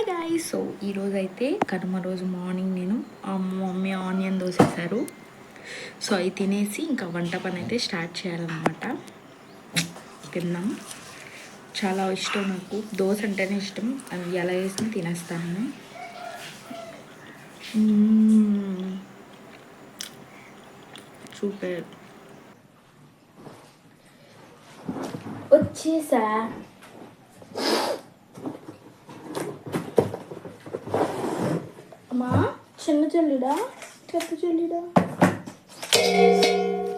Guys. So ఈరోజు అయితే కనుమ రోజు మార్నింగ్ నేను మమ్మీ ఆనియన్ దోశ వేశారు. సో అవి తినేసి ఇంకా వంట పని అయితే స్టార్ట్ చేయాలన్నమాట. తిన్నాం. చాలా ఇష్టం నాకు దోశ అంటేనే ఇష్టం. అది ఎలా వేసి తినేస్తాను. సూపర్. వచ్చేసా. అమ్మా చిన్న చెల్లిడా పెద్ద చెల్లిడా?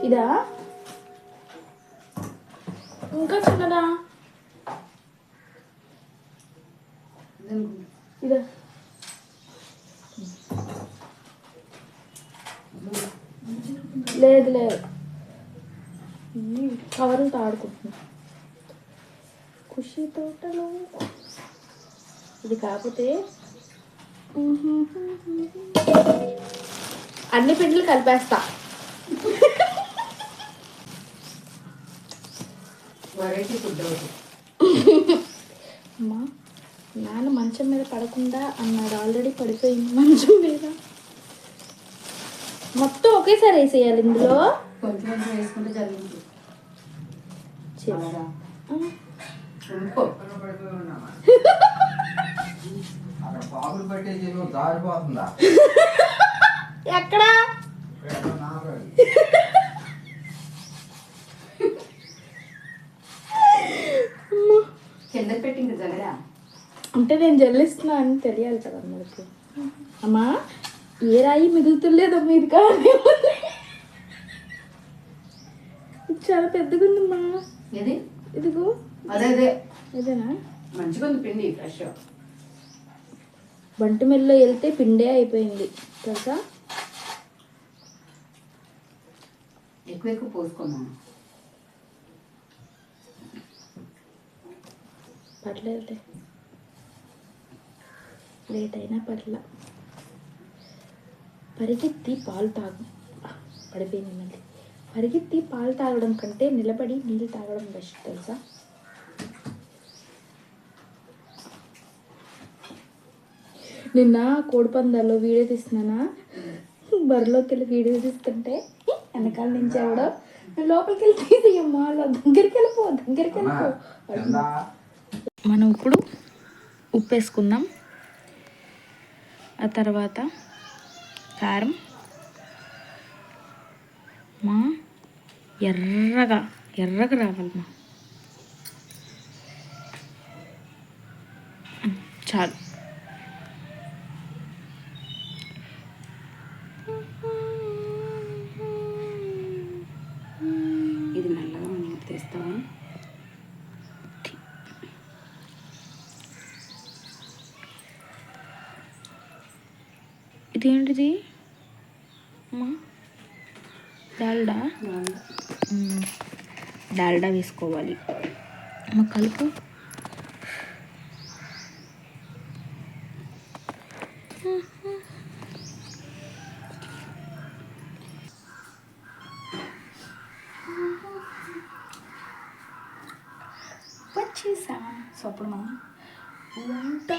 ఇదా ఇంకా చిన్నదా? ఇదా లేదు లేదు కవర్లతో ఆడుకుంటున్నా. ఖుషి తోటలో ఇది కాకపోతే అన్ని పిండిలు కలిపేస్తా. అమ్మా నాన్న మంచం మీద పడకుండా అన్నాడు. ఆల్రెడీ పడిపోయింది మంచం మీద. మొత్తం ఒకేసారి వేసేయాలి ఇందులో. కొంచెం వేసుకుంటే జరిగింది. ఎక్కడా కింద పెట్టింది జల్లరా అంటే నేను జల్లిస్తున్నా అని తెలియాలి కదా మనకి. అమ్మా ఏ రాయి మిగులుతులేదమ్మా. ఇది కానీ చాలా పెద్దగా ఉందమ్మా. ఏది ఇదిగో అదే అదే ఇదేనా? మంచిగా ఉంది పిండి ఫ్రెష్. బంటి మిల్లో వెళ్తే పిండే అయిపోయింది తెలుసా. ఎక్కువ ఎక్కువ పోసుకున్నాను. పర్లేదు లేట్ అయినా పర్లా. పరిగెత్తి పాలు తాగు. పడిపోయింది మళ్ళీ. పరిగెత్తి పాలు తాగడం కంటే నిలబడి నీళ్ళు తాగడం బెస్ట్ తెలుసా. నిన్న కోడిపందాల్లో వీడియో తీస్తున్నానా, బరిలోకి వెళ్ళి వీడియో తీస్తుంటే వెనకాల నుంచి ఎవడో లోపలికి వెళ్ళి తీసేయమ్మా, దగ్గరికి వెళ్ళిపో. మనం ఇప్పుడు ఉప్పు వేసుకుందాం. ఆ తర్వాత కారం. మా ఎర్రగా రావాలమ్మా. చాలు. ఇది నల్లగా తీస్తావా? ఇదేంటిది అమ్మా? డాల్డా వేసుకోవాలి. అమ్మ కలుపు. వచ్చేసా. సో అప్పుడు మనం వంట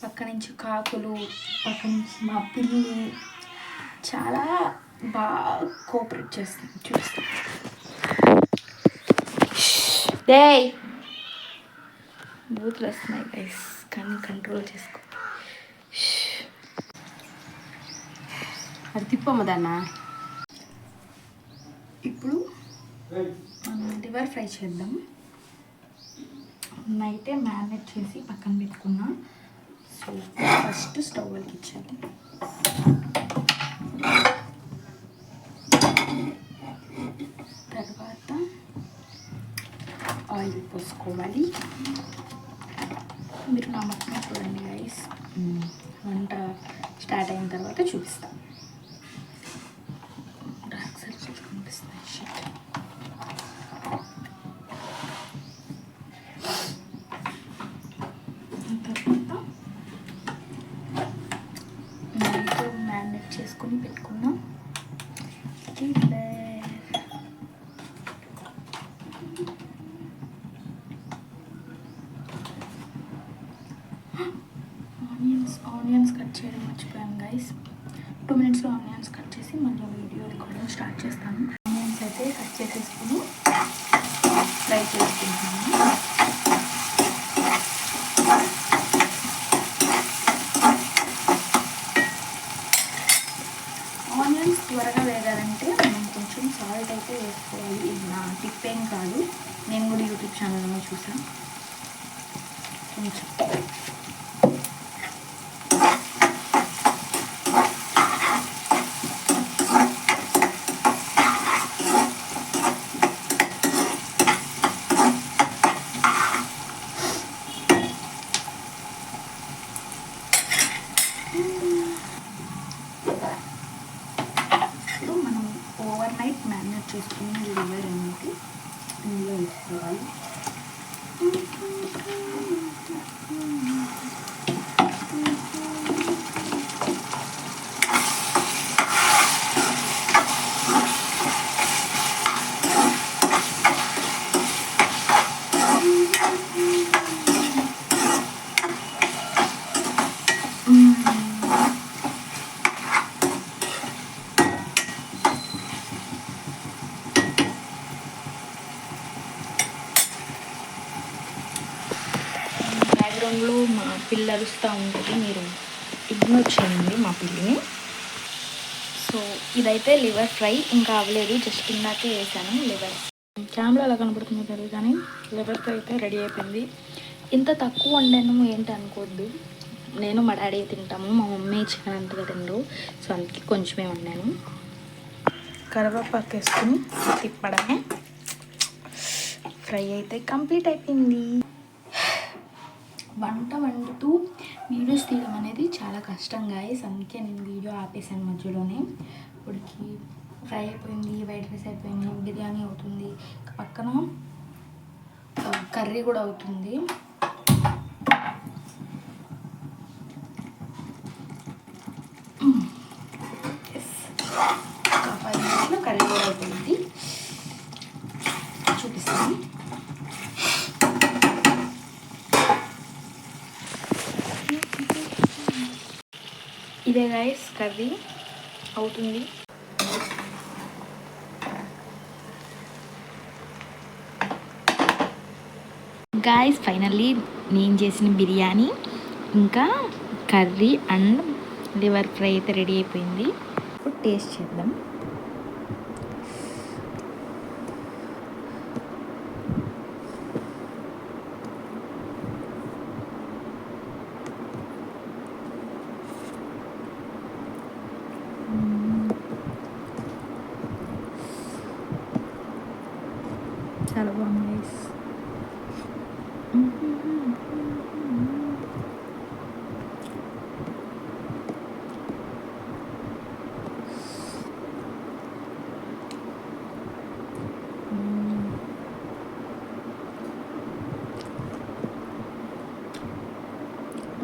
పక్క నుంచి కాకులు, పక్క నుంచి మా పిల్లి చాలా బాగా కోఆపరేట్ చేస్తుంది. చూస్తాం. డే బూతులు వస్తున్నాయి గైస్, కానీ కంట్రోల్ చేసుకో. అది తిప్పమ్మ దాన్నా. ఇప్పుడు మనం లివర్ ఫ్రై చేద్దాం. నైటే మ్యారినేట్ చేసి పక్కన పెట్టుకున్నా. సో ఫస్ట్ స్టవ్ వెలిగించాలి. తర్వాత ఆయిల్ పోసుకోవాలి. మీరు నా మొత్తం చూడండి గైస్. వంట స్టార్ట్ అయిన తర్వాత చూపిస్తాను. డార్క్ సర్కిల్స్ కనిపిస్తాయి. షిట్. తర్వాత మ్యారినేట్ చేసుకొని పెట్టుకున్నాం. ఆనియన్స్ కట్ చేయడం మర్చిపోయాను గైస్. 2 minutesలో ఆనియన్స్ కట్ చేసి మళ్ళీ వీడియో రికార్డింగ్ స్టార్ట్ చేస్తాను. ఆనియన్స్ అయితే కట్ చేసేసుకుని ఫ్రై చేసుకుంటాను. ఆనియన్స్ త్వరగా వేగాలంటే మనం కొంచెం సాల్ట్ అయితే వేసుకోవాలి. ఇది నా టిప్ ఏం కాదు, నేను కూడా యూట్యూబ్ ఛానల్లో చూసాను. కొంచెం మనం ఓవర్ నైట్ మ్యారినేట్ చేసుకుని లివర్ అనేది ఇందులో వేసుకోవాలి. బ్యాక్గ్రౌండ్లో మా పిల్ల అరుస్తూ ఉంటుంది, మీరు ఇగ్నోర్ చేయండి మా పిల్లిని. సో ఇదైతే లివర్ ఫ్రై ఇంకా అవ్వలేదు, జస్ట్ ఇందాకే వేసాను లివర్. కెమెరా ఎలా కనబడుతుందో తెలియదు కానీ లివర్ ఫ్రై అయితే రెడీ అయిపోయింది. ఇంత తక్కువ వండాను ఏంటి అనుకోవద్దు, నేను మా డాడీ తింటాము, మా మమ్మీ చికెన్ అంతగా తినరు, సో అందుకే కొంచెమే వండాను. కరివేపాకు వేసుకుని తిప్పడమే. ఫ్రై అయితే కంప్లీట్ అయిపోయింది. వంట వండుతూ వీడియోస్ తీయడం అనేది చాలా కష్టం గాయస్, అందుకే నేను వీడియో ఆపేసాను మధ్యలోనే. ఇప్పటికి ఫ్రై అయిపోయింది, వైట్ రైస్ అయిపోయింది, బిర్యానీ అవుతుంది, పక్కన కర్రీ కూడా అవుతుంది. ఒక 5 minutesలో కర్రీ కూడా అయిపోయింది, చూపిస్తాను. ఇదే గైస్ కర్రీ అవుతుంది. గాయస్ ఫైనల్లీ నేను చేసిన బిర్యానీ ఇంకా కర్రీ అండ్ లివర్ ఫ్రై అయితే రెడీ అయిపోయింది. ఇప్పుడు టేస్ట్ చేద్దాం. చాలా బాగుంది గైస్.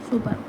సూపర్.